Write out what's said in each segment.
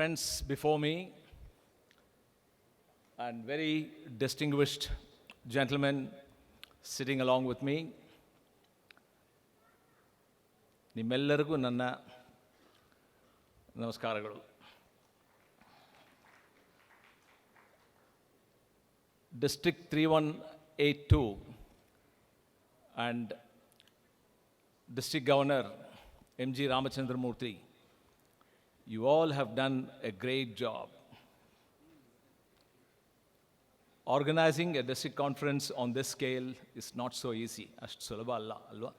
friends before me and very distinguished gentlemen sitting along with me, ನಿಮ್ಮೆಲ್ಲರಿಗೂ ನನ್ನ ನಮಸ್ಕಾರಗಳು. District 3182 and District Governor M.G. Ramachandramurthy, you all have done a great job. Organizing a district conference on this scale is not so easy. Ashtu sulabha alla, alva?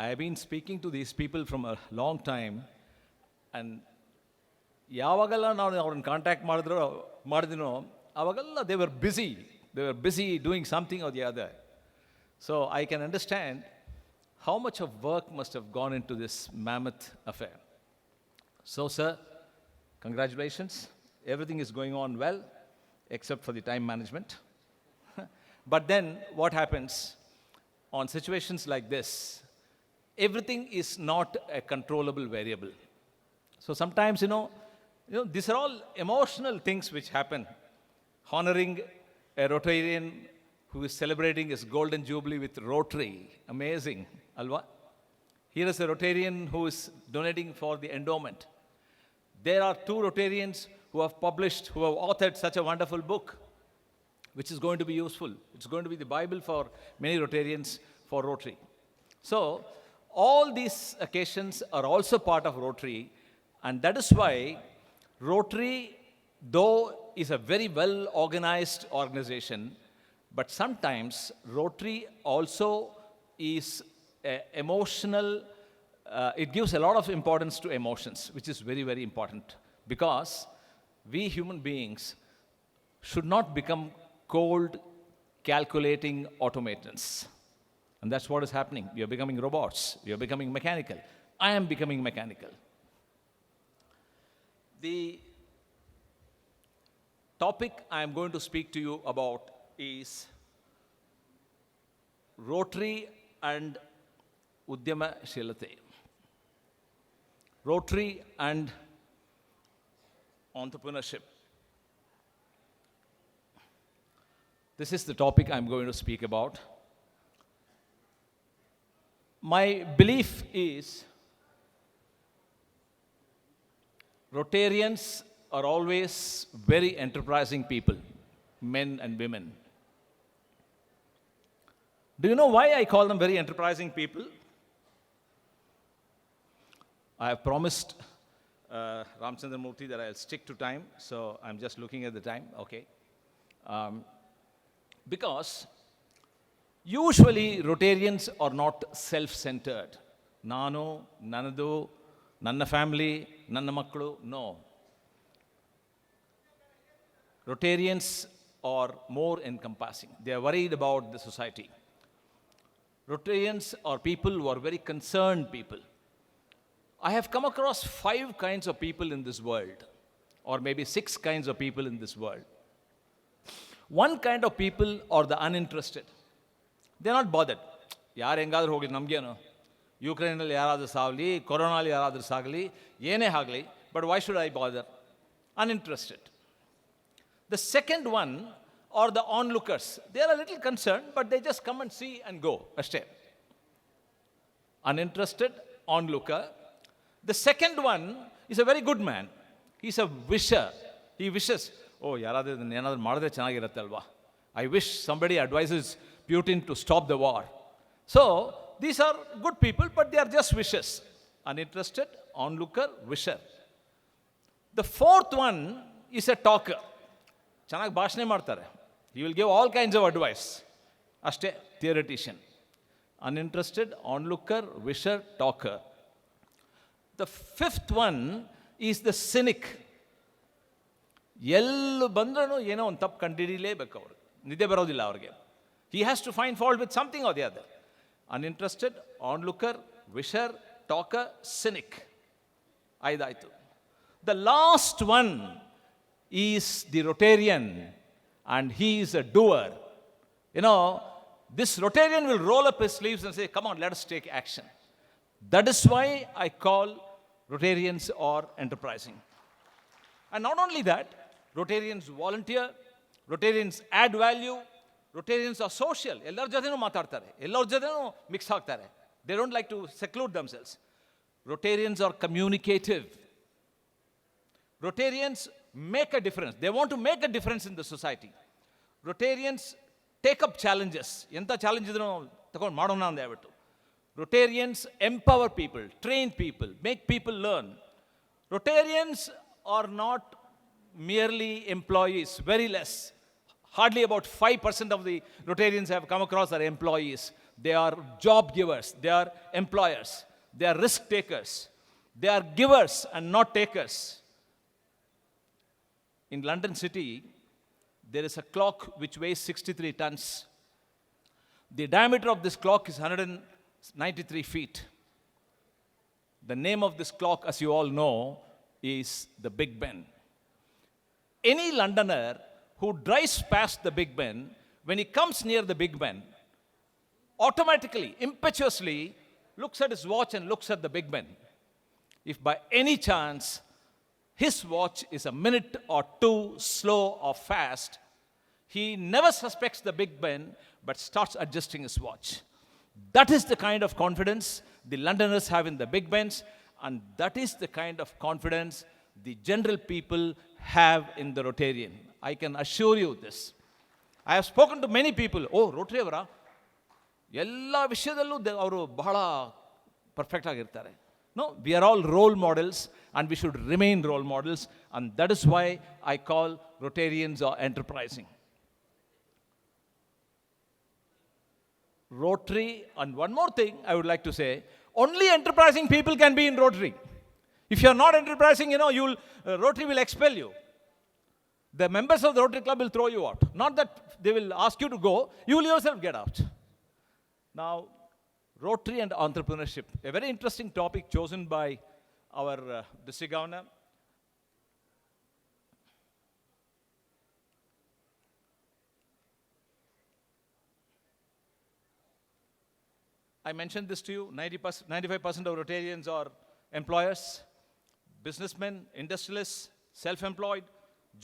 I have been speaking to these people from a long time, and ಯಾವಾಗೆಲ್ಲ ನಾನು ಅವ್ರನ್ನ contact ಮಾಡಿದ್ನೋ ಅವಾಗೆಲ್ಲ they were busy doing something or the other. So I can understand how much of work must have gone into this mammoth affair. So sir, congratulations. Everything is going on well, except for the time management. But then what happens on situations like this? Everything is not a controllable variable. So sometimes, you know, these are all emotional things which happen. Honoring a Rotarian who is celebrating his golden jubilee with Rotary. Amazing, alva? Here is a Rotarian who is donating for the endowment. There are two Rotarians who have published, who have authored such a wonderful book, which is going to be useful. It's going to be the Bible for many Rotarians for Rotary. So, all these occasions are also part of Rotary, and that is why Rotary, though is a very well-organized organization, but sometimes Rotary also is emotional, it gives a lot of importance to emotions, which is very, very important, because we human beings should not become cold, calculating automatons. And that's what is happening. We are becoming robots. We are becoming mechanical. I am becoming mechanical. The topic I am going to speak to you about is Rotary and Udyamashilate. Rotary and entrepreneurship. This is the topic I'm going to speak about. My belief is Rotarians are always very enterprising people, men and women. Do you know why I call them very enterprising people? I have promised Ramachandramurthy that I'll stick to time, so I'm just looking at the time, okay. Because usually Rotarians are not self-centered. Nanu, Nanadu, Nanna family, Nanna Maklu, no. Rotarians are more encompassing. They are worried about the society. Rotarians are people who are very concerned people. I have come across 5 kinds of people in this world, or maybe 6 kinds of people in this world. One kind of people are the uninterested. They are not bothered. ಯಾರು ಹೆಂಗಾದ್ರೂ ಹೋಗಲಿ ನಮಗೇನು, ಯುಕ್ರೇನಲ್ಲಿ ಯಾರಾದರೂ ಸಾಗಲಿ, ಕೊರೋನಾಲಿ ಯಾರಾದರೂ ಸಾಗಲಿ, ಏನೇ ಆಗಲಿ, but why should I bother? Uninterested. The second one are the onlookers. They are a little concerned, but they just come and see and go. Ashte. Uninterested, onlooker. The second one is a very good man. He's a wisher. He wishes, oh, ಯಾರಾದರೂ ಏನಾದರೂ ಮಾಡಿದ್ರೆ ಚೆನ್ನಾಗಿರುತ್ತೆ ಅಲ್ವಾ? I wish somebody advises Putin to stop the war. So, these are good people, but they are just wishers. Uninterested, onlooker, wisher. The fourth one is a talker. ಚೆನ್ನಾಗಿ ಭಾಷಣೆ ಮಾಡ್ತಾರೆ. He will give all kinds of advice. ಅಷ್ಟೇ, theoretician. Uninterested, onlooker, wisher, talker. The fifth one is the cynic. ಎಲ್ಲೂ ಬಂದ್ರೂ ಏನೋ ಒಂದು ತಪ್ಪು ಕಂಡುಹಿಡಿಯಲೇಬೇಕು ಅವರು. ನಿದ್ದೆ ಬರೋದಿಲ್ಲ ಅವ್ರಿಗೆ. He has to find fault with something or the other. Uninterested, onlooker, wisher, talker, cynic. ಐದಾಯಿತು. The last one is the Rotarian, and he is a doer. You know, this Rotarian will roll up his sleeves and say, come on, let us take action. That is why I call Rotarians are enterprising. And not only that, Rotarians volunteer, Rotarians add value, Rotarians are social. ಎಲ್ಲರ ಜೊತೆನೂ ಮಾತಾಡ್ತಾರೆ, ಎಲ್ಲರ ಜೊತೆನೂ mix ಆಗ್ತಾರೆ. They don't like to seclude themselves. Rotarians are communicative. Rotarians make a difference. They want to make a difference in the society. Rotarians take up challenges. ಎಂಥ challenge ಇದ್ರೂ ತಗೊಂಡು ಮಾಡೋಣ ಅಂತ ಹೇಳ್ಬಿಟ್ಟು. Rotarians empower people, train people, make people learn. Rotarians are not merely employees, very less. Hardly about 5% of the Rotarians I have come across are employees. They are job givers, they are employers, they are risk takers, they are givers and not takers. In London City, there is a clock which weighs 63 tons. The diameter of this clock is 193 feet. The name of this clock, as you all know, is the Big Ben. Any Londoner who drives past the Big Ben, when he comes near the Big Ben, automatically, impetuously, looks at his watch and looks at the Big Ben. If by any chance his watch is a minute or two slow or fast, he never suspects the Big Ben, but starts adjusting his watch. That is the kind of confidence the Londoners have in the Big Bens, and that is the kind of confidence the general people have in the Rotarian. I can assure you this. I have spoken to many people. Oh, Rotary ಅವರ ಎಲ್ಲ ವಿಷಯದಲ್ಲೂ ಅವರು ಬಹಳ perfect ಆಗಿರ್ತಾರೆ. No, we are all role models and we should remain role models, and that is why I call Rotarians are enterprising. Rotary, and one more thing I would like to say, only enterprising people can be in Rotary. If you are not enterprising, Rotary will expel you. The members of the Rotary Club will throw you out. Not that they will ask you to go, you will yourself get out. Now, Rotary and Entrepreneurship, a very interesting topic chosen by our district governor. I mentioned this to you, 95% of Rotarians are employers, businessmen, industrialists, self-employed,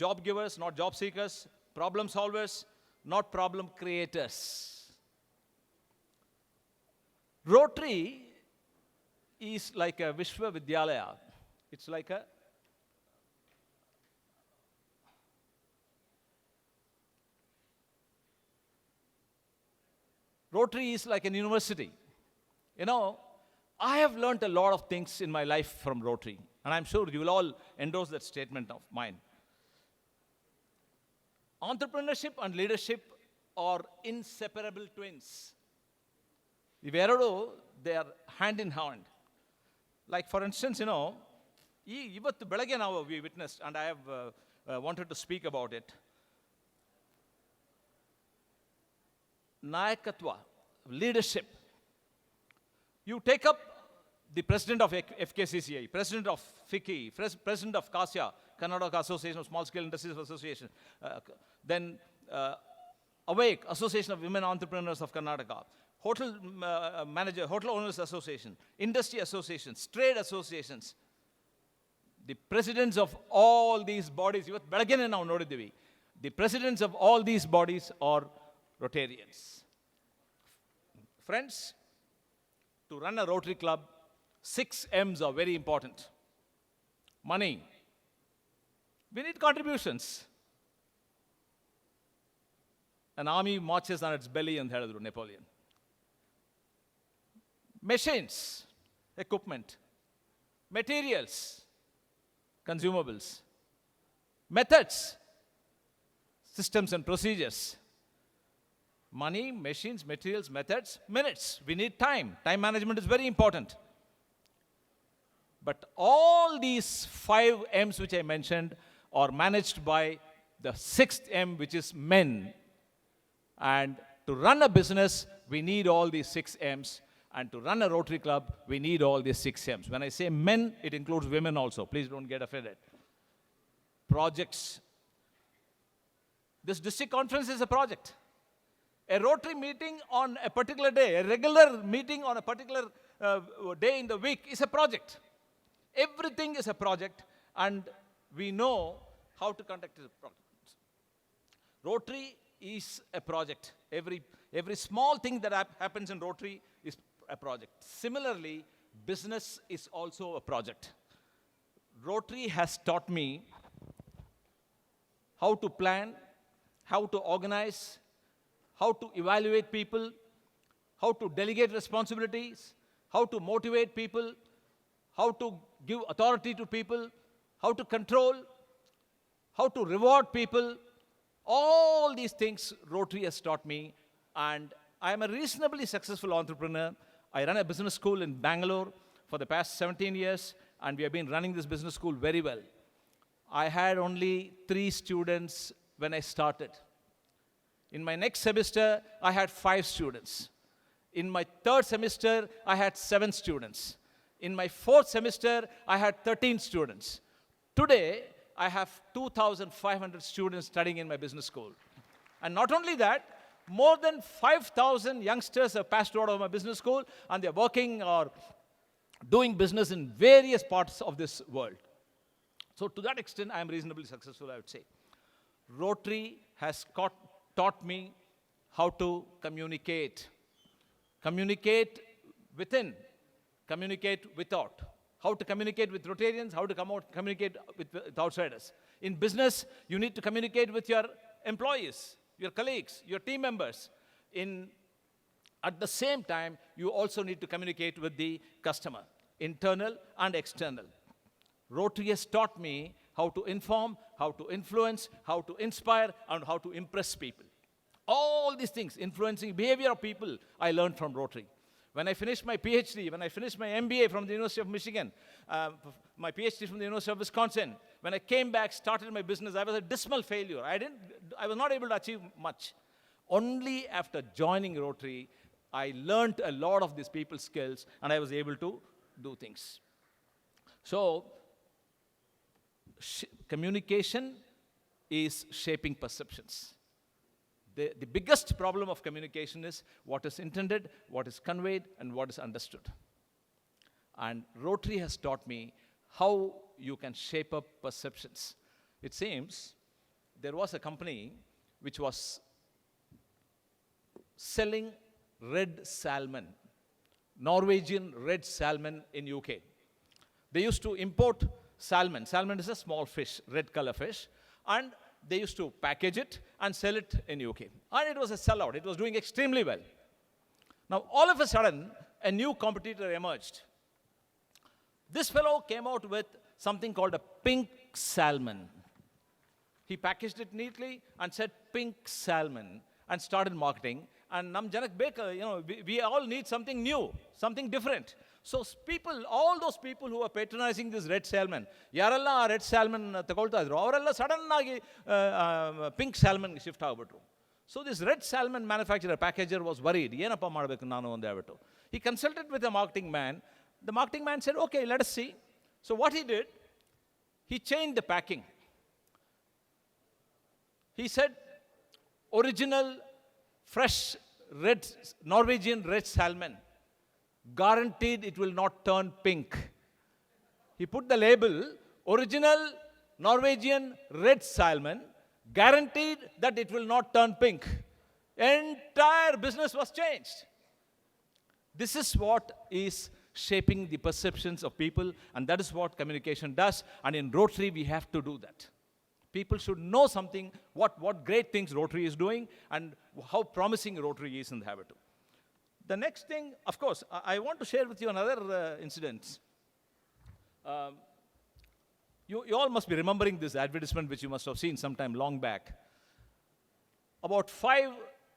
job givers, not job seekers, problem solvers, not problem creators. Rotary is like a Vishwa Vidyalaya. It's like a Rotary is like an university. I have learned a lot of things in my life from Rotary, and I'm sure you will all endorse that statement of mine. Entrepreneurship and leadership are inseparable twins. They are hand in hand. Like for instance, ivattu belage now we witnessed, and I have wanted to speak about it. Nayakatva, leadership. You take up the president of FKCCI, president of FICCI, president of KASIA, Karnataka Association of Small Scale Industries Association, then Awake, Association of Women Entrepreneurs of Karnataka, Hotel Hotel Owners Association, Industry Associations, Trade Associations. The presidents of all these bodies, the presidents of all these bodies are Rotarians. Friends, to run a Rotary Club, 6 M's are very important. Money. We need contributions. An army marches on its belly and ಹೇಳಿದ್ರು Napoleon. Machines, equipment. Materials, consumables. Methods, systems and procedures. Money, machines, materials, methods, minutes. We need time. Time management is very important. But all these 5 M's which I mentioned are managed by the 6th M, which is men. And to run a business, we need all these 6 M's. And to run a Rotary Club, we need all these 6 M's. When I say men, it includes women also. Please don't get offended. Projects. This district conference is a project. A Rotary meeting on a particular day, a regular meeting on a particular day in the week is a project. Everything is a project, and we know how to conduct a project. Rotary is a project. Every small thing that happens in Rotary is a project. Similarly, business is also a project. Rotary has taught me how to plan, how to organize, how to evaluate people, how to delegate responsibilities, how to motivate people, how to give authority to people, how to control, how to reward people. All these things Rotary has taught me, and I am a reasonably successful entrepreneur. I run a business school in Bangalore for the past 17 years, and we have been running this business school very well. I had only 3 students when I started. In my next semester, I had 5 students. In my 3rd semester, I had 7 students. In my 4th semester, I had 13 students. Today, I have 2,500 students studying in my business school. And not only that, more than 5,000 youngsters have passed out of my business school, and they're working or doing business in various parts of this world. So to that extent, I am reasonably successful, I would say. Rotary has taught me how to communicate. Communicate within, communicate without. How to communicate with Rotarians, how to communicate with outsiders. In business, you need to communicate with your employees, your colleagues, your team members. At the same time, you also need to communicate with the customer, internal and external. Rotary has taught me how to inform, how to influence, how to inspire, and how to impress people. All these things, influencing behavior of people, I learned from Rotary. When I finished my PhD, when I finished my MBA from the University of Michigan, my PhD from the University of Wisconsin, when I came back, started my business, I was a dismal failure. I was not able to achieve much. Only after joining Rotary, I learned a lot of these people skills, and I was able to do things. So, communication is shaping perceptions. The biggest problem of communication is what is intended, what is conveyed, and what is understood. And Rotary has taught me how you can shape up perceptions. It seems there was a company which was selling red salmon, Norwegian red salmon in UK. They used to import salmon. Salmon is a small fish, red color fish, and they used to package it and sell it in UK. And it was a sellout. It was doing extremely well. Now, all of a sudden, a new competitor emerged. This fellow came out with something called a pink salmon. He packaged it neatly and said pink salmon and started marketing. And Nam Janak Baker, we all need something new, something different. So people, all those people who are patronizing this red salmon, yaralla red salmon tagolta idru, avarella sudden agi pink salmon shift agibitru. So this red salmon manufacturer, packager was worried. Yenappa madabeku nanu ande avittu. He consulted with a marketing man. The marketing man said, okay, let us see. So what he did, he changed the packing. He said, original, fresh, red, Norwegian red salmon. Guaranteed it will not turn pink. He put the label, original Norwegian red salmon, guaranteed that it will not turn pink. Entire business was changed. This is what is shaping the perceptions of people, and that is what communication does. And in Rotary, we have to do that. People should know something, what great things Rotary is doing, and how promising Rotary is in the habit. The next thing, of course, I want to share with you another incident. You all must be remembering this advertisement, which you must have seen sometime long back. About 5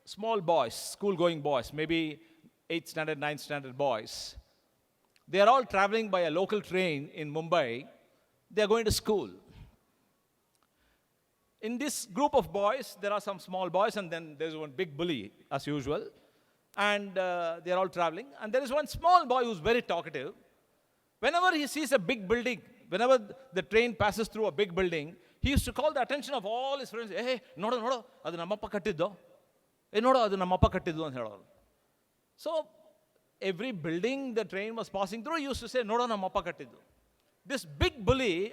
small boys, school-going boys, maybe 8th standard, 9th standard boys. They are all traveling by a local train in Mumbai. They are going to school. In this group of boys, there are some small boys, and then there's one big bully, as usual. And they're all traveling. And there is one small boy who's very talkative. Whenever he sees a big building, whenever the train passes through a big building, he used to call the attention of all his friends. Hey, nodo, adu nammappa kattiddo. Hey, nodo, adu nammappa kattiddu anta heloru. So, every building the train was passing through, he used to say, nodo nammappa kattiddu. This big bully,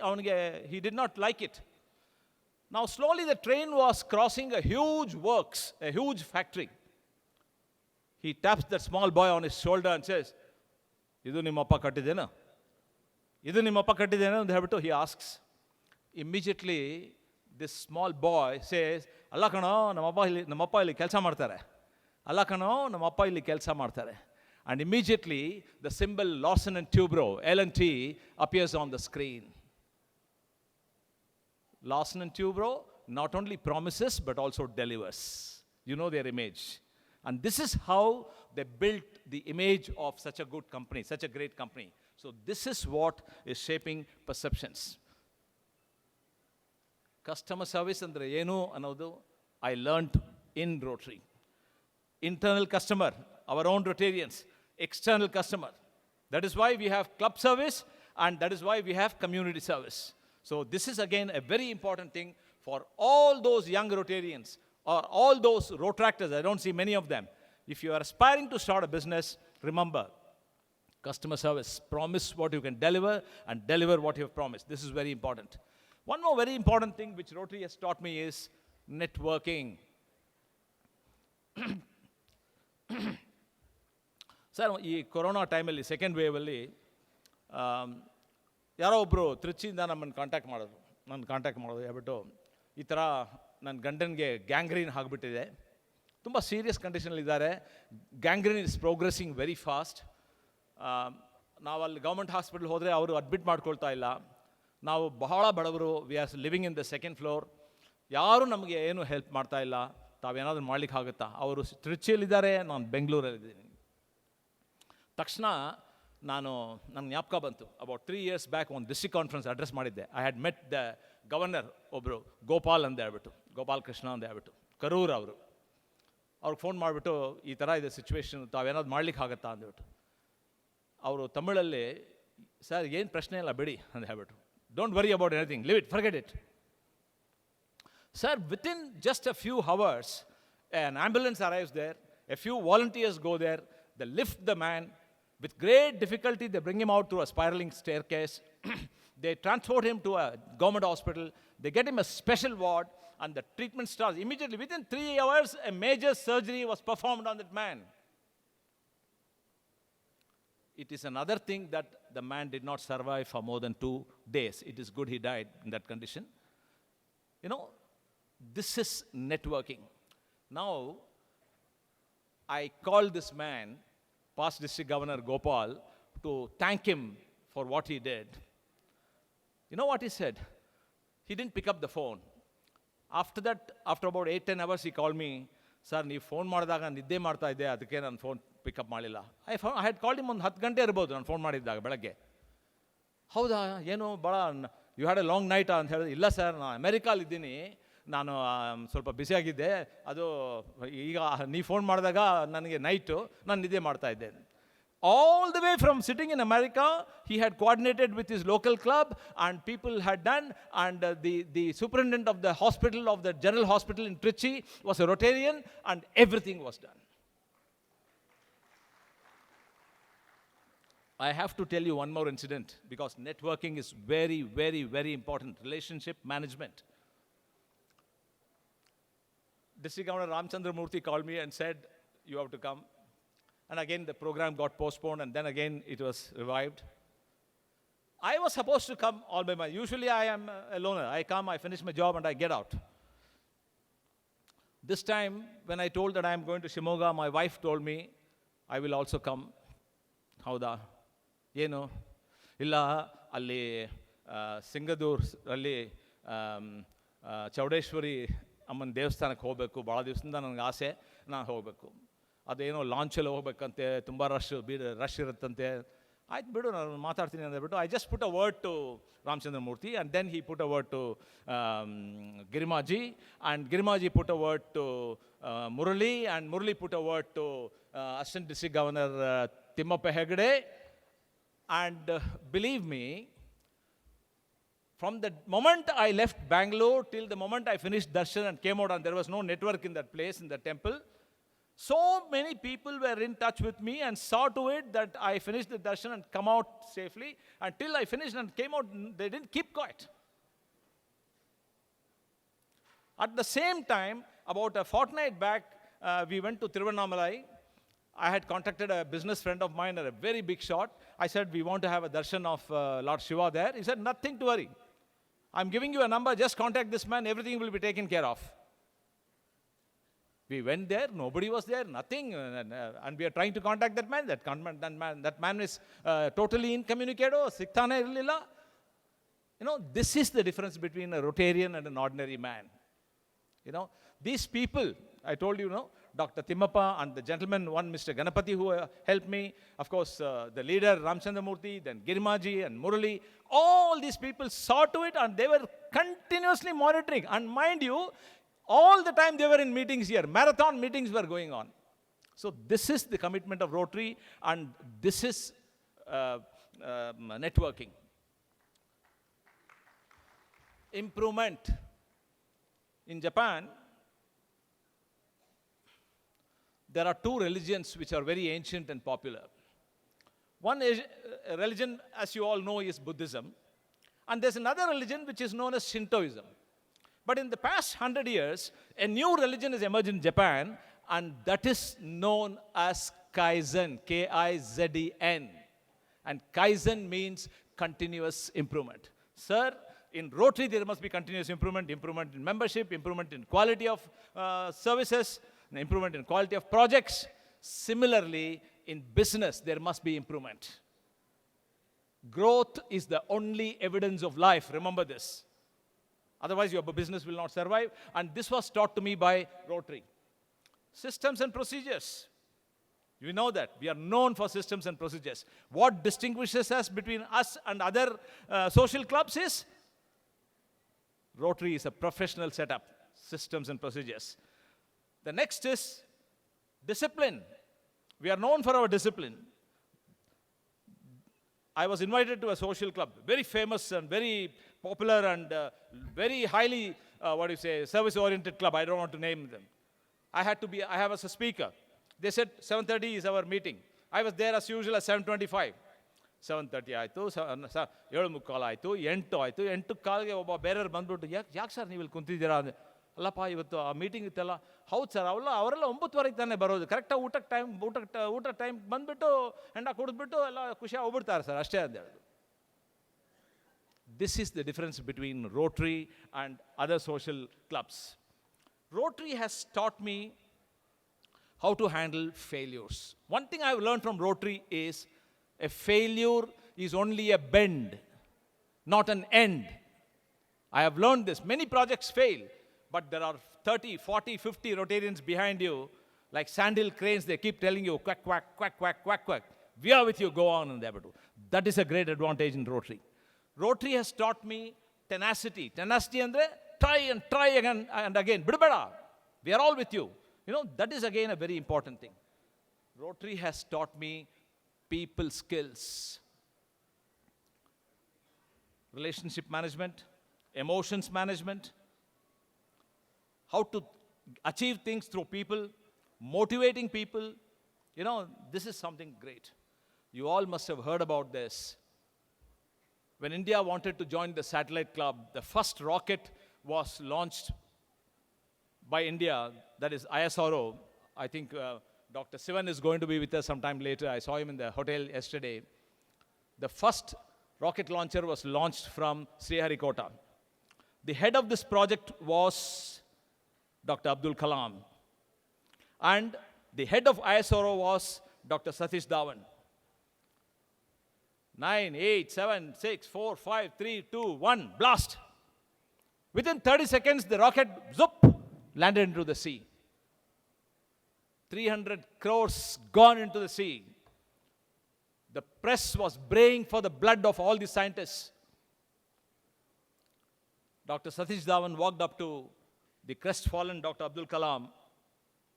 he did not like it. Now slowly the train was crossing a huge works, a huge factory. He taps that small boy on his shoulder and says, "Idu nimmappa kattidena? Idu nimmappa kattidena?" And ಹೇಳ್ಬಿಟ್ಟು he asks. Immediately this small boy says, "ಅಲ್ಲ ಕಣೋ, ನಮ್ಮಪ್ಪ ಇಲ್ಲಿ ಕೆಲಸ ಮಾಡ್ತಾರೆ. ಅಲ್ಲ ಕಣೋ, ನಮ್ಮಪ್ಪ ಇಲ್ಲಿ ಕೆಲಸ ಮಾಡ್ತಾರೆ." And immediately the symbol Lawson and Tubro, L&T, appears on the screen. Lawson and Tubro not only promises but also delivers. You know their image. And this is how they built the image of such a good company, such a great company. So this is what is shaping perceptions. Customer service andre enu annodu I learned in Rotary. Internal customer, our own Rotarians. External customer. That is why we have club service, and that is why we have community service. So this is again a very important thing for all those young Rotarians or all those Rotractors. I don't see many of them. If you are aspiring to start a business, remember, customer service. Promise what you can deliver and deliver what you have promised. This is very important. One more very important thing which Rotary has taught me is networking. Sir, ಈ corona ಟೈಮಲ್ಲಿ second ವೇವಲ್ಲಿ ಯಾರೋ ಒಬ್ಬರು ತ್ರಿಚಿಯಿಂದ ನಮ್ಮನ್ನು contact ಮಾಡೋದು ಹೇಳ್ಬಿಟ್ಟು, ಈ ಥರ ನನ್ನ ಗಂಡನಿಗೆ ಗ್ಯಾಂಗ್ರೀನ್ ಆಗಿಬಿಟ್ಟಿದೆ, ತುಂಬ ಸೀರಿಯಸ್ ಕಂಡೀಷನಲ್ಲಿದ್ದಾರೆ, gangrene is progressing very fast, ನಾವು ಅಲ್ಲಿ ಗೌರ್ಮೆಂಟ್ ಹಾಸ್ಪಿಟಲ್ ಹೋದರೆ ಅವರು ಅಡ್ಮಿಟ್ ಮಾಡ್ಕೊಳ್ತಾ ಇಲ್ಲ, ನಾವು ಬಹಳ ಬಡವರು, we are living in the second floor, ಯಾರೂ ನಮಗೆ ಏನು ಹೆಲ್ಪ್ ಮಾಡ್ತಾ ಇಲ್ಲ, ತಾವೇನಾದರೂ ಮಾಡ್ಲಿಕ್ಕೆ ಆಗುತ್ತಾ? ಅವರು ತ್ರಿಚಿಯಲ್ಲಿದ್ದಾರೆ, ನಾನು ಬೆಂಗಳೂರಲ್ಲಿದ್ದೀನಿ. ತಕ್ಷಣ ನನ್ನ ಜ್ಞಾಪಕ ಬಂತು, ಅಬೌಟ್ 3 years ಬ್ಯಾಕ್ ಒಂದು ಡಿಸ್ಟ್ರಿಕ್ಟ್ ಕಾನ್ಫರೆನ್ಸ್ ಅಡ್ರೆಸ್ ಮಾಡಿದ್ದೆ. I had met the governor, ಒಬ್ಬರು ಗೋಪಾಲ್ ಅಂತ ಹೇಳ್ಬಿಟ್ಟು, ಗೋಪಾಲ್ ಕೃಷ್ಣ ಅಂತ ಹೇಳ್ಬಿಟ್ಟು, ಕರೂರ್ ಅವರು. ಅವ್ರಿಗೆ ಫೋನ್ ಮಾಡಿಬಿಟ್ಟು, ಈ ಥರ ಇದೆ ಸಿಚುವೇಶನ್, ತಾವೇನಾದ್ರು ಮಾಡ್ಲಿಕ್ಕೆ ಆಗುತ್ತಾ ಅಂದ್ಬಿಟ್ಟು. ಅವರು ತಮಿಳಲ್ಲಿ, ಸರ್ ಏನು ಪ್ರಶ್ನೆ ಇಲ್ಲ ಬಿಡಿ ಅಂತ ಹೇಳ್ಬಿಟ್ಟು, don't worry about anything, live it, forget it. Sir, within just a few hours, an ambulance arrives there, a few volunteers go there, they lift the man. With great difficulty, they bring him out through a spiraling staircase. They transport him to a government hospital. They get him a special ward, and the treatment starts. Immediately, within 3 hours, a major surgery was performed on that man. It is another thing that the man did not survive for more than 2 days. It is good he died in that condition. You know, this is networking. Now, I called this man, past district governor Gopal, to thank him for what he did. You know what he said? He didn't pick up the phone. After that, after about 8-10 hours, he called me, "Sir, ನೀವು phone ಮಾಡಿದಾಗ ನಿದ್ದೆ ಮಾಡ್ತಾ ಇದ್ದೆ, ಅದಕ್ಕೆ ನಾನು phone pickup ಮಾಡಲಿಲ್ಲ." I had called him ಒಂದು 10 ಗಂಟೆ ಇರ್ಬೋದು ನಾನು ಫೋನ್ ಮಾಡಿದ್ದಾಗ ಬೆಳಗ್ಗೆ. ಹೌದಾ, ಏನು ಭಾಳ you had a long night ಅಂತ ಹೇಳಿದ್ರೆ, ಇಲ್ಲ ಸರ್, ನಾನು ಅಮೆರಿಕಾಲಿದ್ದೀನಿ, ನಾನು ಸ್ವಲ್ಪ ಬ್ಯುಸಿಯಾಗಿದ್ದೆ, ಅದು ಈಗ ನೀವು ಫೋನ್ ಮಾಡಿದಾಗ ನನಗೆ ನೈಟು, ನಾನು ನಿದ್ದೆ ಮಾಡ್ತಾ ಇದ್ದೆ. All the way from sitting in America, he had coordinated with his local club, and people had done, and the superintendent of the hospital, of the general hospital in Trichy, was a Rotarian, and everything was done. I have to tell you one more incident, because networking is very, very, very important. Relationship management. District Governor RAAMASAMBHRAMA called me and said, "You have to come." And again, the program got postponed, and then again it was revived. I was supposed to come all by myself. Usually I am a loner. I come, I finish my job, and I get out. This time, when I told that I am going to Shimoga, my wife told me, "I will also come." Hauda? Yeno? Illa, alli Singadur, alli Chaudeshwari ಅಮ್ಮನ ದೇವಸ್ಥಾನಕ್ಕೆ ಹೋಗಬೇಕು, ಭಾಳ ದಿವಸದಿಂದ ನನಗೆ ಆಸೆ, ನಾನು ಹೋಗಬೇಕು. ಅದೇನೋ ಲಾಂಚಲ್ಲಿ ಹೋಗ್ಬೇಕಂತೆ, ತುಂಬ ರಶ್ ಇರುತ್ತಂತೆ. ಆಯ್ತು ಬಿಡು, ನಾನು ಮಾತಾಡ್ತೀನಿ ಅಂದ್ಬಿಟ್ಟು, I just put a word to Ramachandramurthy, and then he put a word to Girimaji, and Girimaji put a word to Murali, and Murali put a word to assistant district governor Thimmappa Hegde. And believe me, from the moment I left Bangalore till the moment I finished darshan and came out, and there was no network in that place, in the temple, So many people were in touch with me and saw to it that I finished the darshan and come out safely. Until I finished and came out, they didn't keep quiet. At the same time, about a fortnight back, we went to Tiruvannamalai. I had contacted a business friend of mine, a very big shot. I said, we want to have a darshan of Lord Shiva there. He said, nothing to worry. I'm giving you a number, just contact this man, everything will be taken care of. We went there, nobody was there, nothing, and we are trying to contact that man. That man is totally incommunicado, siktane irlilla. This is the difference between a Rotarian and an ordinary man. These people, I told you, Dr. Timmappa and the gentleman, one Mr. Ganapati who helped me, of course, the leader Ramchandramurthy, then Girimaji and Murali, all these people saw to it and they were continuously monitoring. And mind you, all the time they were in meetings here, marathon meetings were going on. So this is the commitment of Rotary and this is networking. Improvement. In Japan, there are two religions which are very ancient and popular. One religion, as you all know, is Buddhism. And there's another religion which is known as Shintoism. But in the past 100 years, a new religion has emerged in Japan, and that is known as Kaizen, K-I-Z-E-N. And Kaizen means continuous improvement. Sir, in Rotary, there must be continuous improvement, improvement in membership, improvement in quality of services, improvement in quality of projects. Similarly, in business, there must be improvement. Growth is the only evidence of life. Remember this. Otherwise, your business will not survive. And this was taught to me by Rotary. Systems and procedures. You know that. We are known for systems and procedures. What distinguishes us between us and other social clubs is Rotary is a professional setup. Systems and procedures. The next is discipline. We are known for our discipline. I was invited to a social club, very famous and very popular and very highly, service-oriented club. I don't want to name them. I have as a speaker. They said 7:30 is our meeting. I was there as usual at 7:25. 7:30 ಆಯಿತು 7:45 ಆಯಿತು 8 ಆಯಿತು 8:15ಗೆ ಒಬ್ಬ ಬೇರೆಯವ್ರು ಬಂದ್ಬಿಟ್ಟು ಯಾಕೆ sir ನೀವು ಇಲ್ಲಿ ಕುಂತಿದ್ದೀರಾ ಅಂದರೆ ಅಲ್ಲಪ್ಪ ಇವತ್ತು ಆ ಮೀಟಿಂಗ್ ಇತ್ತಲ್ಲ ಹೌದು ಸರ್ ಅವರೆಲ್ಲ 9:15ಗೆ ತಾನೇ ಬರೋದು ಕರೆಕ್ಟಾಗಿ ಊಟ ಟೈಮ್ ಬಂದುಬಿಟ್ಟು ಹೆಂಡ ಕುಡಿದ್ಬಿಟ್ಟು ಎಲ್ಲ ಖುಷಿಯಾಗಿ ಹೋಗ್ಬಿಡ್ತಾರೆ ಸರ್ ಅಷ್ಟೇ ಅಂತ ಹೇಳೋದು. This is the difference between Rotary and other social clubs. Rotary has taught me how to handle failures. One thing I have learned from Rotary is a failure is only a bend, not an end. I have learned this. Many projects fail, but there are 30, 40, 50 Rotarians behind you, like sandhill cranes, they keep telling you, quack, quack, quack, quack, quack, quack. We are with you, go on and there. That is a great advantage in Rotary. Rotary has taught me tenacity. Tenacity andre try again and again. Bidbada. We are all with you. That is again a very important thing. Rotary has taught me people skills. Relationship management, emotions management, how to achieve things through people, motivating people. This is something great. You all must have heard about this. When India wanted to join the satellite club, the first rocket was launched by India, that is ISRO. I think Dr. Sivan is going to be with us sometime later. I saw him in the hotel yesterday. The first rocket launcher was launched from Sriharikota. The head of this project was Dr. Abdul Kalam. And the head of ISRO was Dr. Satish Dhawan. 9, 8, 7, 6, 4, 5, 3, 2, 1, blast. Within 30 seconds, the rocket, zoop, landed into the sea. 300 crores gone into the sea. The press was braying for the blood of all the scientists. Dr. Satish Dhawan walked up to the crestfallen Dr. Abdul Kalam,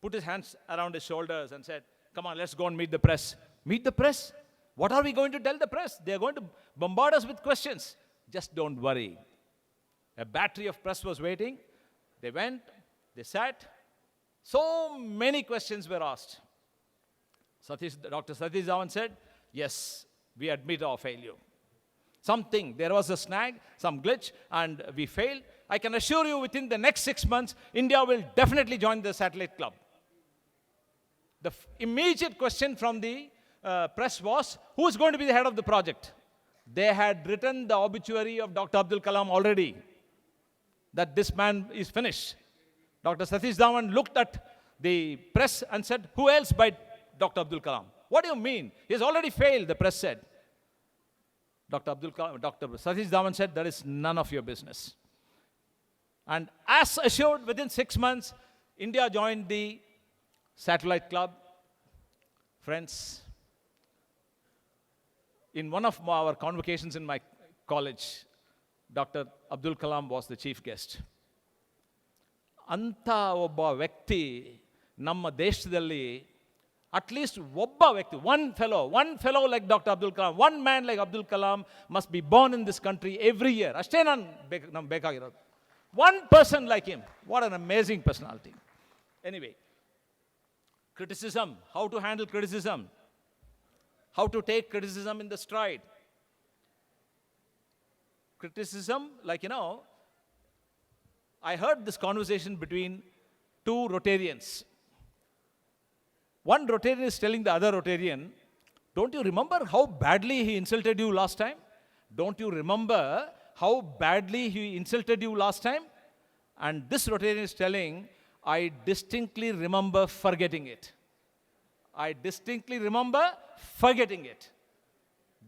put his hands around his shoulders and said, come on, let's go and meet the press. Meet the press? What are we going to tell the press? They are going to bombard us with questions. Just don't worry. A battery of press was waiting. They went, they sat, So many questions were asked. Dr. Satish Dhawan said, yes, we admit our failure. There was a snag, some glitch, and we failed. I can assure you within the next 6 months, India will definitely join the satellite club. The immediate question from the press was, who is going to be the head of the project? They had written the obituary of Dr. Abdul Kalam already, that this man is finished. Dr. Satish Dhawan looked at the press and said, who else but Dr. Abdul Kalam? What do you mean? He has already failed, the press said. Dr. Satish Dhawan said, that is none of your business. And as assured, within 6 months, India joined the satellite club. Friends, in one of our convocations in my college, Dr. Abdul Kalam was the chief guest. ಅಂತ ಒಬ್ಬ ವ್ಯಕ್ತಿ ನಮ್ಮ ದೇಶದಲ್ಲಿ at least ಒಬ್ಬ ವ್ಯಕ್ತಿ, one fellow like Dr. Abdul Kalam, one man like Abdul Kalam must be born in this country every year. ಅಷ್ಟೇ ನಮ್ಗೆ ಬೇಕಾಗಿರೋದು. One person like him. What an amazing personality. Anyway, criticism, how to handle criticism, how to take criticism in the stride. Criticism, like, I heard this conversation between two Rotarians. One Rotarian is telling the other Rotarian, don't you remember how badly he insulted you last time? Don't you remember how badly he insulted you last time? And this Rotarian is telling, I distinctly remember forgetting it. I distinctly remember forgetting it.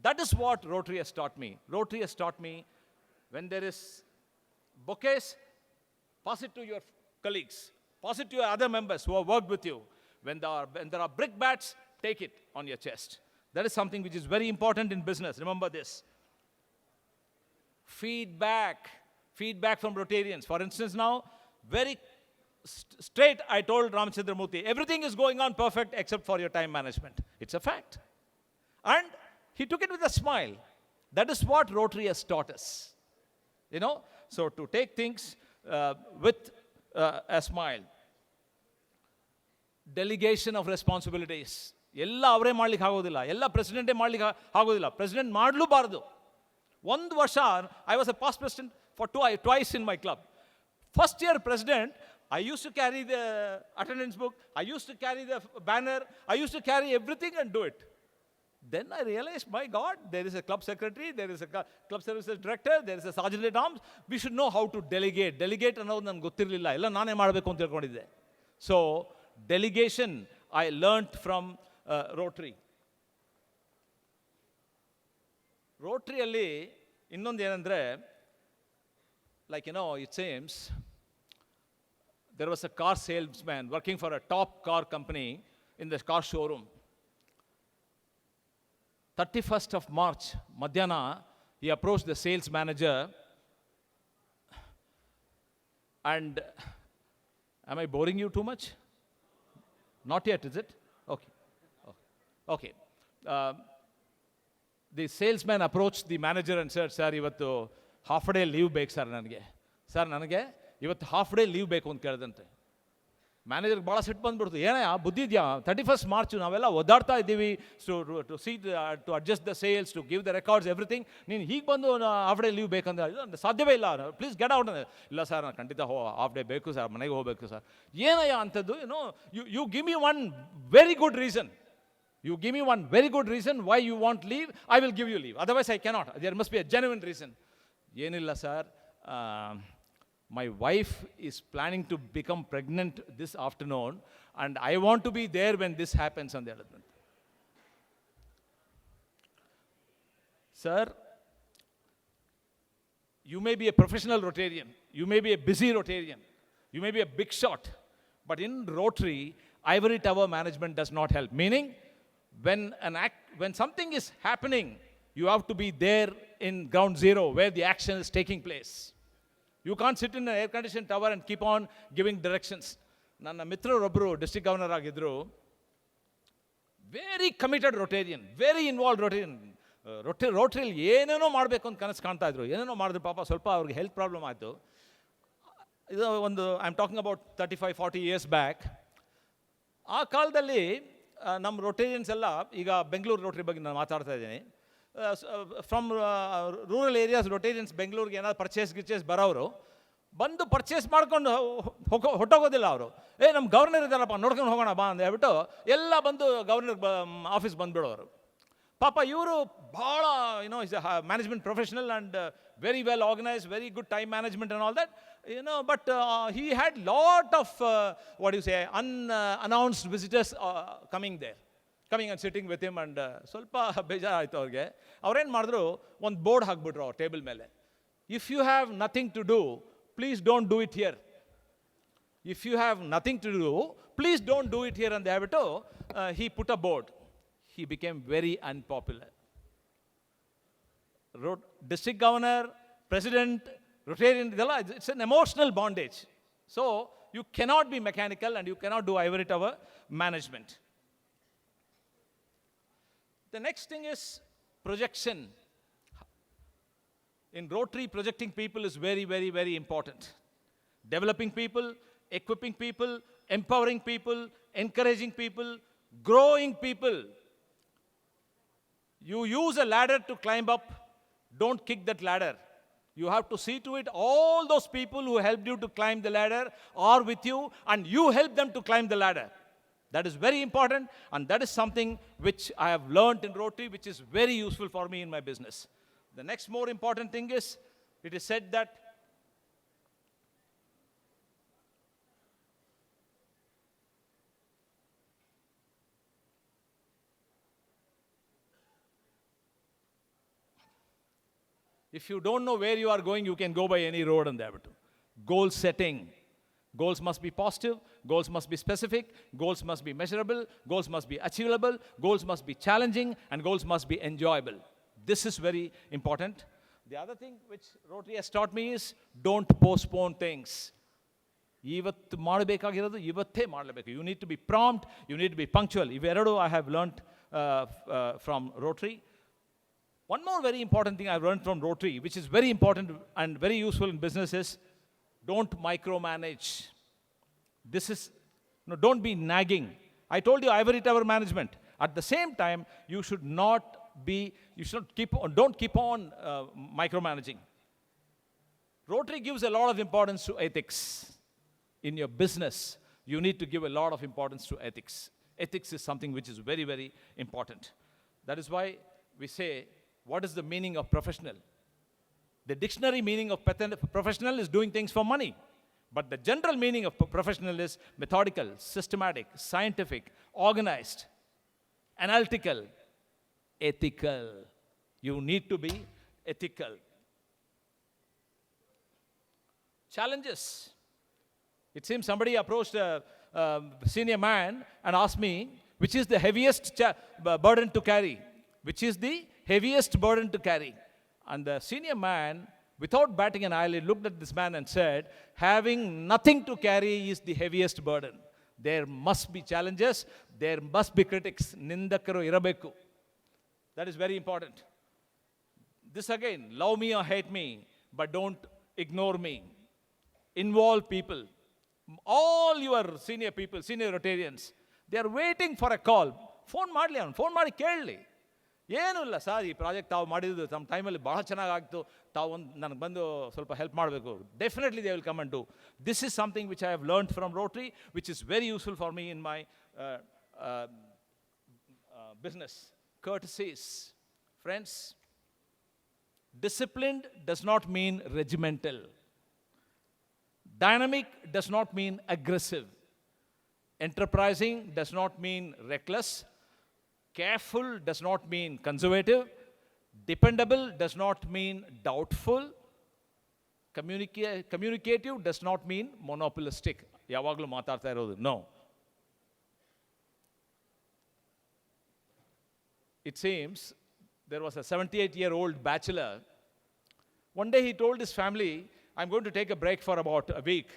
That is what Rotary has taught me. Rotary has taught me, when there is bouquets, pass it to your colleagues. Pass it to your other members who have worked with you. When there are brickbats, take it on your chest. That is something which is very important in business. Remember this. Feedback from Rotarians. For instance, now, very straight, I told RAAMASAMBHRAMA, everything is going on perfect except for your time management. It's a fact. And he took it with a smile. That is what Rotary has taught us. So to take things with a smile. Delegation of responsibilities. ಎಲ್ಲ ಅವರೇ ಮಾಡ್ಲಿಕ್ಕೆ ಆಗೋದಿಲ್ಲ, ಎಲ್ಲ ಪ್ರೆಸಿಡೆಂಟೇ ಮಾಡ್ಲಿಕ್ಕೆ ಆಗೋದಿಲ್ಲ, president ಮಾಡಲೂಬಾರ್ದು. ಒಂದು ವರ್ಷ I was a past president for twice in my club. First year president, I used to carry the attendance book, I used to carry the banner, I used to carry everything and do it. Then I realized, my God, there is a club secretary, there is a club services director, there is a sergeant at arms. We should know how to delegate. Delegate ಅನ್ನೋದು ನನಗೆ ಗೊತ್ತಿರಲಿಲ್ಲ, ಎಲ್ಲ ನಾನೇ ಮಾಡಬೇಕು ಅಂತ ತಿಳ್ಕೊಂಡಿದ್ದೆ. So delegation I learnt from Rotary. ರೋಟ್ರಿಯಲ್ಲಿ ಇನ್ನೊಂದು ಏನಂದರೆ, like, it seems there was a car salesman working for a top car company in the car showroom. 31st of March, Madhyana, he approached the sales manager and, am I boring you too much? Not yet, is it? Okay. The salesman approached the manager and said, sir, ivattu half a day leave ಬೇಕು sir ನನಗೆ. Sir, ನನಗೆ ಇವತ್ತು half day leave ಬೇಕು ಅಂತ ಕೇಳಿದಂತೆ. ಮ್ಯಾನೇಜರ್ಗೆ ಭಾಳ ಸಿಟ್ಟು ಬಂದುಬಿಡ್ತು. ಏನಯ್ಯ, ಬುದ್ಧಿ ಇದೆಯಾ? 31st March ನಾವೆಲ್ಲ ಒದ್ದಾಡ್ತಾ ಇದ್ದೀವಿ to see to adjust the sales, to give the records, everything. ನೀನು ಹೀಗೆ ಬಂದು ಹಾಫ್ ಡೇ ಲೀವ್ ಬೇಕಂದ್ರೆ ಸಾಧ್ಯವೇ ಇಲ್ಲ, ಪ್ಲೀಸ್ ಗೆಟ್ ಔಟ್. ಇಲ್ಲ ಸರ್, ನಾನು ಖಂಡಿತ ಹಾಫ್ ಡೇ ಬೇಕು ಸರ್, ಮನೆಗೆ ಹೋಗಬೇಕು ಸರ್. ಏನಯ್ಯ ಅಂಥದ್ದು? You give me one very good reason. You give me one very good reason why you want leave, I will give you leave. Otherwise, I cannot. There must be a genuine reason. Yenilla, sir. My wife is planning to become pregnant this afternoon, and I want to be there when this happens on the other hand. Sir, you may be a professional Rotarian. You may be a busy Rotarian. You may be a big shot. But in Rotary, ivory tower management does not help. Meaning, when something is happening, you have to be there in ground zero where the action is taking place. You can't sit in an air-conditioned tower and keep on giving directions. Nanna mitrarobru district governor agidru, very committed Rotarian, very involved Rotarian. Rotary ಏನೇನೋ ಮಾಡಬೇಕು ಅಂತ ಕನಸು ಕಾಣ್ತಾ ಇದ್ರು. ಏನೇನೋ ಮಾಡಿದ್ರು, ಪಾಪ ಸ್ವಲ್ಪ ಅವ್ರಿಗೆ ಹೆಲ್ತ್ ಪ್ರಾಬ್ಲಮ್ ಆಯಿತು. ಇದು ಒಂದು, I am talking about 35-40 years back. ಆ ಕಾಲದಲ್ಲಿ ನಮ್ಮ ರೊಟೇರಿಯನ್ಸ್ ಎಲ್ಲ, ಈಗ ಬೆಂಗಳೂರು ರೋಟರಿ ಬಗ್ಗೆ ನಾನು ಮಾತಾಡ್ತಾ ಇದ್ದೀನಿ, ಫ್ರಮ್ ರೂರಲ್ ಏರಿಯಾಸ್ ರೊಟೇರಿಯನ್ಸ್ ಬೆಂಗಳೂರಿಗೆ ಏನಾದ್ರು ಪರ್ಚೇಸ್ ಬರೋರು ಬಂದು ಪರ್ಚೇಸ್ ಮಾಡ್ಕೊಂಡು ಹೊಟ್ಟೋಗೋದಿಲ್ಲ ಅವರು. ನಮ್ಮ ಗವರ್ನರ್ ಇದ್ದಾರಪ್ಪ, ನೋಡ್ಕೊಂಡು ಹೋಗೋಣ ಬಾ ಅಂತ ಹೇಳ್ಬಿಟ್ಟು ಎಲ್ಲ ಬಂದು ಗವರ್ನರ್ ಆಫೀಸ್ ಬಂದುಬಿಡೋರು. ಪಾಪ ಇವರು ಭಾಳ is management professional and very well organised, very good time management and all that, but he had lot of unannounced visitors coming and sitting with him, and ಸ್ವಲ್ಪ ಬೇಜಾರಾಯಿತು ಅವ್ರಿಗೆ. ಅವ್ರೇನು ಮಾಡಿದ್ರು, ಒಂದು ಬೋರ್ಡ್ ಹಾಕ್ಬಿಟ್ರು ಅವ್ರ ಟೇಬಲ್ ಮೇಲೆ, if you have nothing to do please don't do it here. If you have nothing to do please don't do it here ಅಂತ ಹೇಳ್ಬಿಟ್ಟು he put a board. He became very unpopular. District governor, president, Rotarian, it's an emotional bondage. So you cannot be mechanical and you cannot do ivory tower management. The next thing is projection. In Rotary, projecting people is very, very, very important. Developing people, equipping people, empowering people, encouraging people, growing people. You use a ladder to climb up, don't kick that ladder. You have to see to it all those people who helped you to climb the ladder are with you, and you help them to climb the ladder. That is very important, and that is something which I have learned in Rotary, which is very useful for me in my business. The next more important thing is, it is said that if you don't know where you are going, you can go by any road and there. Goal setting. Goals must be positive, goals must be specific, goals must be measurable, goals must be achievable, goals must be challenging, and goals must be enjoyable. This is very important. The other thing which Rotary has taught me is, don't postpone things. ಇವತ್ತು ಮಾಡಬೇಕಾಗಿರೋದು ಇವತ್ತೇ ಮಾಡಲೇಬೇಕು. You need to be prompt, you need to be punctual. ಇವೆರಡು I have learnt from Rotary. One more very important thing I've learned from Rotary, which is very important and very useful in business, is don't micromanage. This is, don't be nagging. I told you ivory tower management. At the same time, don't keep on micromanaging. Rotary gives a lot of importance to ethics. In your business, you need to give a lot of importance to ethics. Ethics is something which is very, very important. That is why we say, what is the meaning of professional? The dictionary meaning of professional is doing things for money. But the general meaning of professional is methodical, systematic, scientific, organized, analytical, ethical. You need to be ethical. Challenges. It seems somebody approached a senior man and asked me, which is the heaviest burden to carry? Which is the heaviest burden to carry? And the senior man, without batting an eyelid, looked at this man and said, having nothing to carry is the heaviest burden. There must be challenges, there must be critics. Nindakaru irabeku. That is very important. This again, love me or hate me, but don't ignore me. Involve people. All your senior people, senior Rotarians, they are waiting for a call. Phone ಮಾಡಿ ಕೇಳಲಿ. ಏನೂ ಇಲ್ಲ sir, ಈ project ತಾವು ಮಾಡಿದ್ದು ನಮ್ಮ ಟೈಮಲ್ಲಿ ಭಾಳ ಚೆನ್ನಾಗಾಗ್ತು, ತಾವು ನನಗೆ ಬಂದು ಸ್ವಲ್ಪ ಹೆಲ್ಪ್ ಮಾಡಬೇಕು. Definitely they will come and do. This is something which I have learned from Rotary, which is very useful for me in my business. Courtesies. Friends, disciplined does not mean regimental. Dynamic does not mean aggressive. Enterprising does not mean reckless. Careful does not mean conservative. Dependable does not mean doubtful. Communicative does not mean monopolistic. ಯಾವಾಗಲೂ ಮಾತಾಡ್ತಾ ಇರೋದು. No. It seems there was a 78-year-old bachelor. One day he told his family, I'm going to take a break for about a week,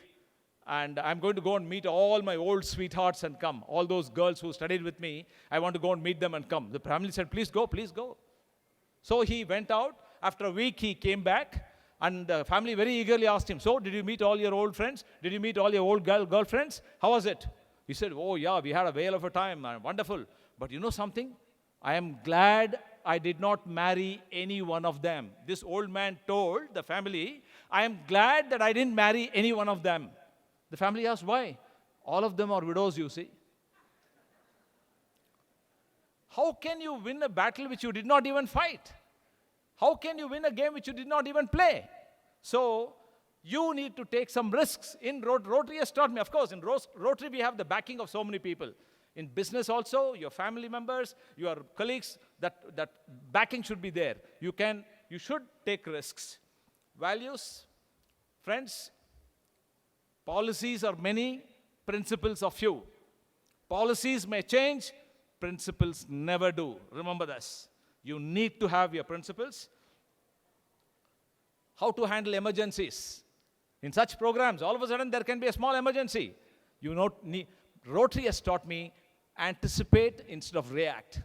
and I'm going to go and meet all my old sweethearts and come. All those girls who studied with me, I want to go and meet them and come. The family said, please go, please go. So he went out. After a week, he came back, and the family very eagerly asked him, so did you meet all your old friends? Did you meet all your old girlfriends? How was it? He said, oh yeah, we had a whale of a time, wonderful. But you know something? I am glad I did not marry any one of them. This old man told the family, I am glad that I didn't marry any one of them. The family asked, why? All of them are widows, you see. How can you win a battle which you did not even fight? How can you win a game which you did not even play? So, you need to take some risks. In Rotary has taught me, of course, in Rotary we have the backing of so many people. In business also, your family members, your colleagues, that backing should be there. You should take risks. Values, friends, policies are many, principles are few. Policies may change, principles never do. Remember this. You need to have your principles. How to handle emergencies. In such programs, all of a sudden there can be a small emergency. Rotary has taught me, anticipate instead of react.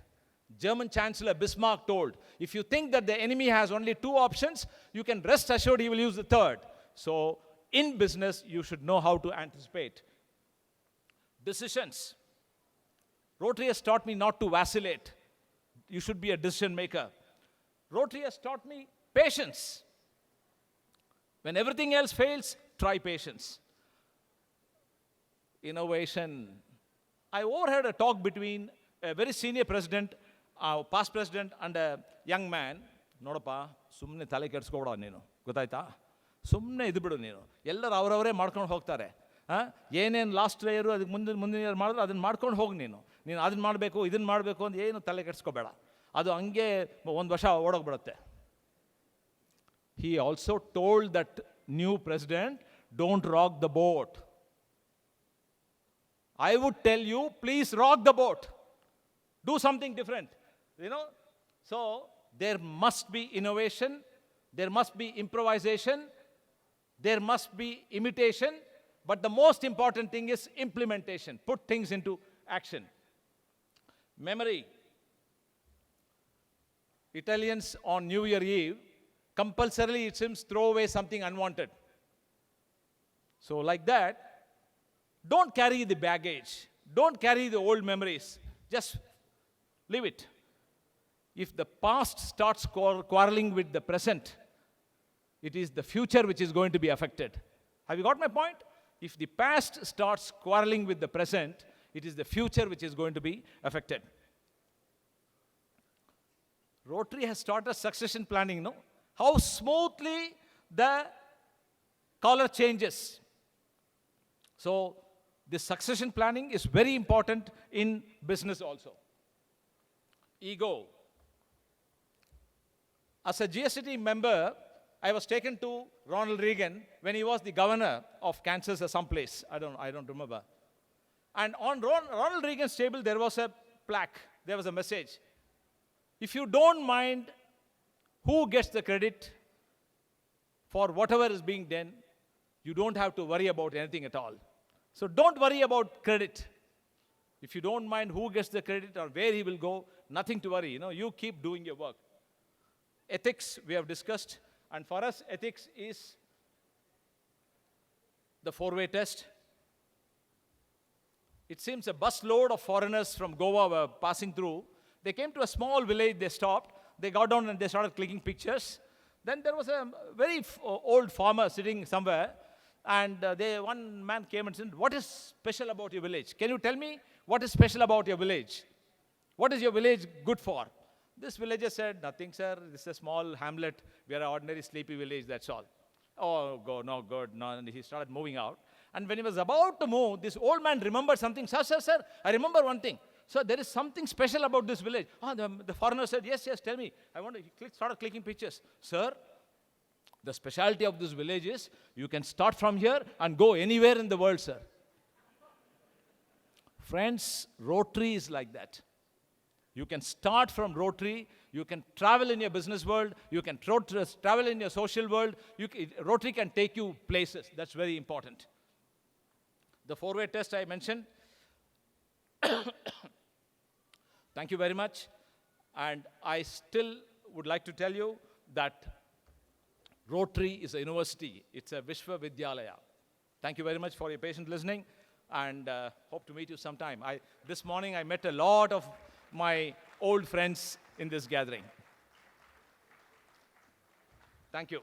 German Chancellor Bismarck told, if you think that the enemy has only 2 options, you can rest assured he will use the 3rd. So, in business, you should know how to anticipate. Decisions. Rotary has taught me not to vacillate. You should be a decision maker. Rotary has taught me patience. When everything else fails, try patience. Innovation. I overheard a talk between a very senior president, past president, and a young man. Nodappa, sumne tale kedskoda neenu. Gottaita? Sumne idu bidu neenu. Ellaru avaravare ಮಾಡ್ಕೊಂಡು ಹೋಗ್ತಾರೆ. ಏನೇನು last year ಅದಕ್ಕೆ ಮುಂದಿನ year ಮಾಡಿದ್ರೆ ಅದನ್ನು ಮಾಡ್ಕೊಂಡು ಹೋಗಿ ನೀನು ಅದನ್ನು ಮಾಡಬೇಕು ಇದನ್ನು ಮಾಡಬೇಕು ಅಂತ ಏನು ತಲೆ ಕೆಡಿಸ್ಕೋಬೇಡ. ಅದು ಹಂಗೆ ಒಂದು ವರ್ಷ ಓಡೋಗ್ಬಿಡುತ್ತೆ. He also told that new president, don't rock the boat. I would tell you, please rock the boat. Do something different. So there must be innovation, there must be improvisation, there must be imitation, but the most important thing is implementation. Put things into action. Memory. Italians on New Year Eve, compulsorily, it seems, throw away something unwanted. So like that, don't carry the baggage. Don't carry the old memories. Just leave it. If the past starts quarreling with the present, it is the future which is going to be affected. Have you got my point? If the past starts quarreling with the present, it is the future which is going to be affected. Rotary has taught us succession planning, no? How smoothly the color changes. So, this succession planning is very important in business also. Ego. As a GST member, I was taken to Ronald Reagan when he was the governor of Kansas or someplace. I don't remember. And on Ronald Reagan's table, there was a plaque. There was a message. If you don't mind who gets the credit for whatever is being done, you don't have to worry about anything at all. So don't worry about credit. If you don't mind who gets the credit or where he will go, nothing to worry. You keep doing your work. Ethics, we have discussed. And for us, ethics is the 4-way test. It seems a busload of foreigners from Goa were passing through. They came to a small village, they stopped. They got down and they started clicking pictures. Then there was a very old farmer sitting somewhere, and one man came and said, what is special about your village? Can you tell me what is special about your village? What is your village good for? This villager said, nothing, sir. This is a small hamlet. We are an ordinary sleepy village, that's all. Oh, no, good. No. And he started moving out. And when he was about to move, this old man remembered something. Sir, I remember one thing. So there is something special about this village. The foreigner said, yes, tell me. He started clicking pictures. Sir, the specialty of this village is you can start from here and go anywhere in the world, sir. Friends, Rotary is like that. You can start from Rotary. You can travel in your business world. You can travel in your social world. Rotary can take you places. That's very important. The 4-way test I mentioned. Thank you very much. And I still would like to tell you that Rotary is a university. It's a Vishwa Vidyalaya. Thank you very much for your patient listening. and hope to meet you sometime. This morning I met a lot of my old friends in this gathering. Thank you.